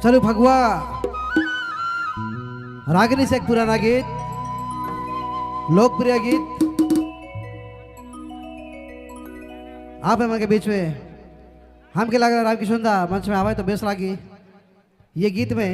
चलो भगवा रागिनी से एक पुराना गीत, लोकप्रिय गीत आप है के बीच में हम के लग रहा राम किशोर दा मंच में आवे तो बेस लागी ये गीत में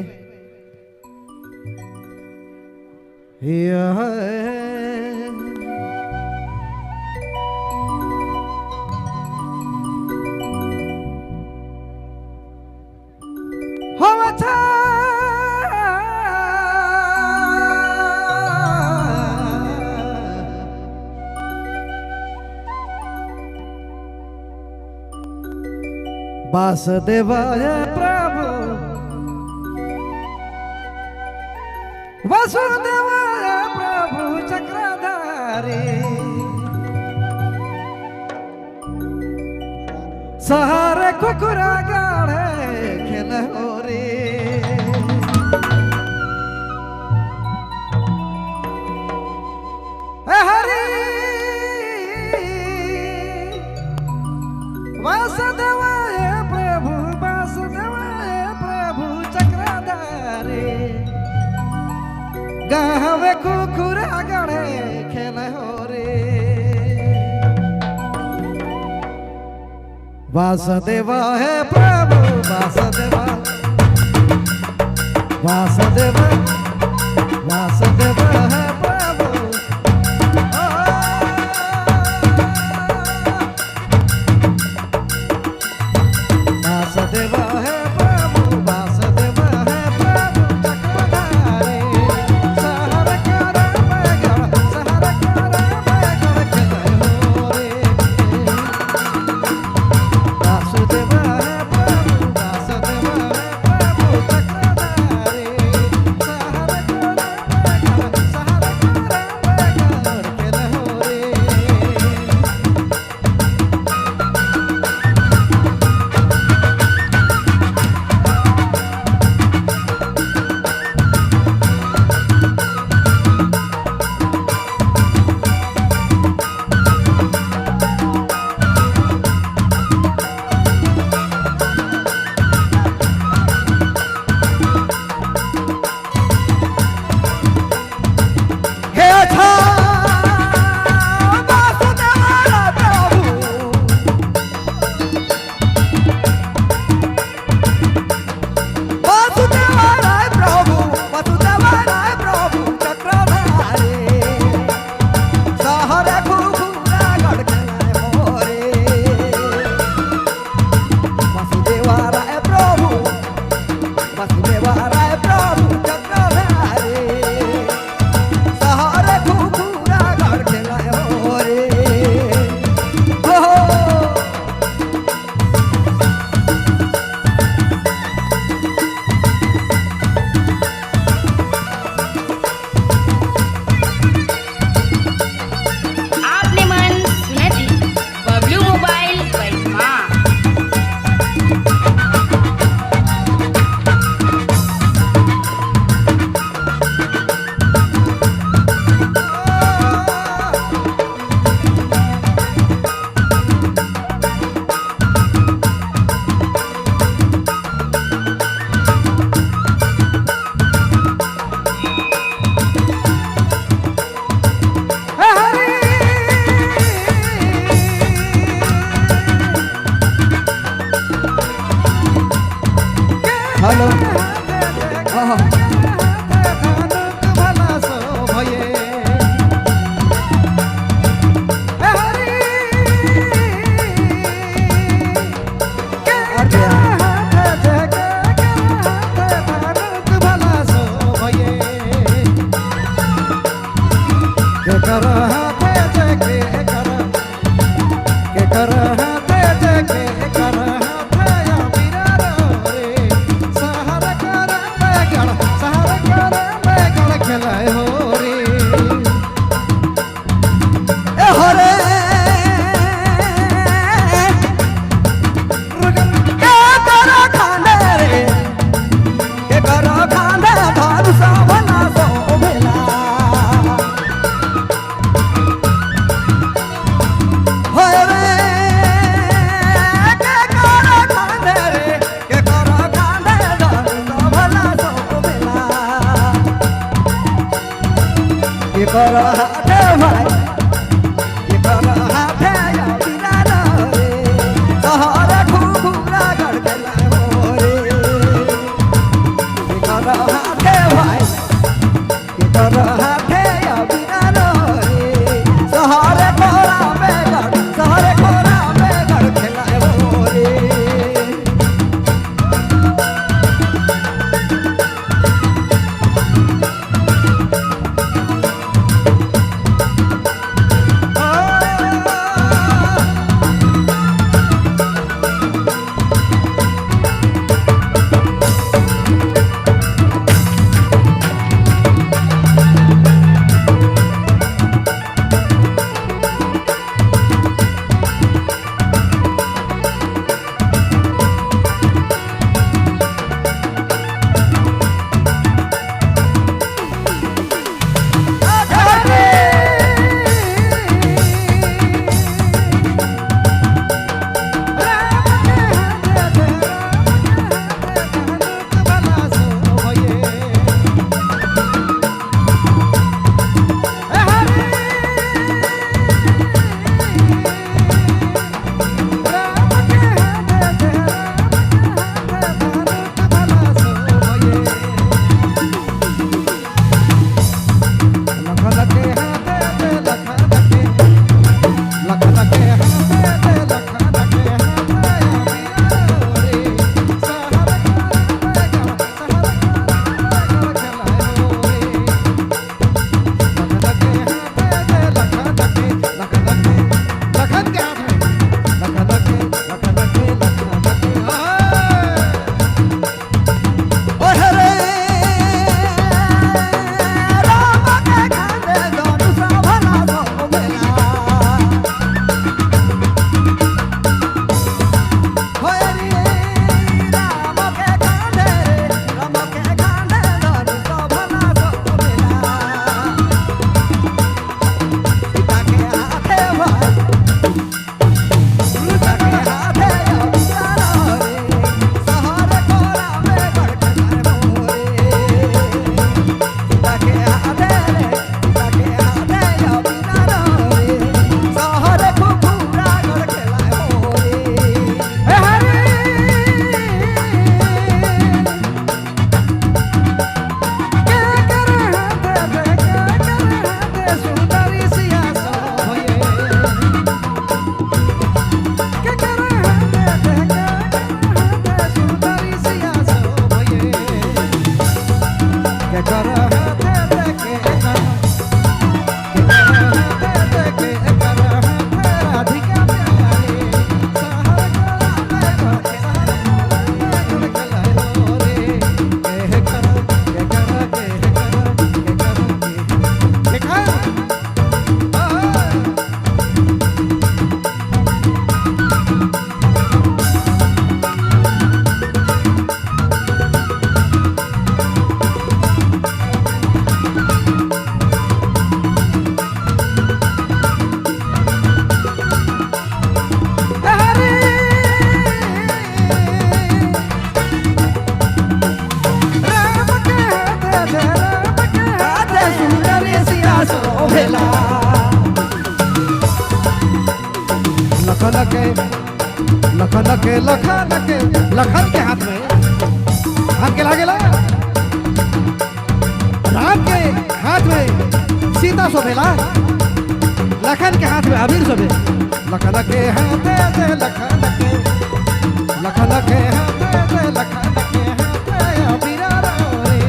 वासुदेवाय प्रभु वासुदेवाय प्रभु चक्रधारी सहारे कुकुरा गाड़े खेल हो रे हरि वासुदेवाय गावे कुकुरा गड़े खेल हो रे वासुदेवा है प्रभु वासुदेवा वासुदेवा वासुदेवा है प्रभु वासुदेवा है हेलो करो हाथे भाई ये करो हाथे या बिना रे सहरे घुघुरा गड़ गेला हो रे ये करो हाथे भाई ये करो हाथे या बिना रे सहरे कोरा में गड़ गेला हो रे लखन के हाथ में हाथ के लागे ला राम के हाथ में सीता शोभेला लखन के हाथ में अबीर शोभे लखन के हाथ दे लखन के हाथ दे लखन के हाथ अबीर रे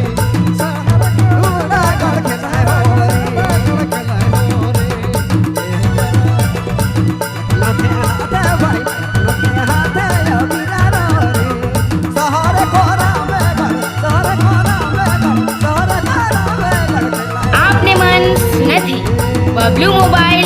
सहर घुघुरा गड़ गेला हो आपने मन सुना थी बबलू मोबाइल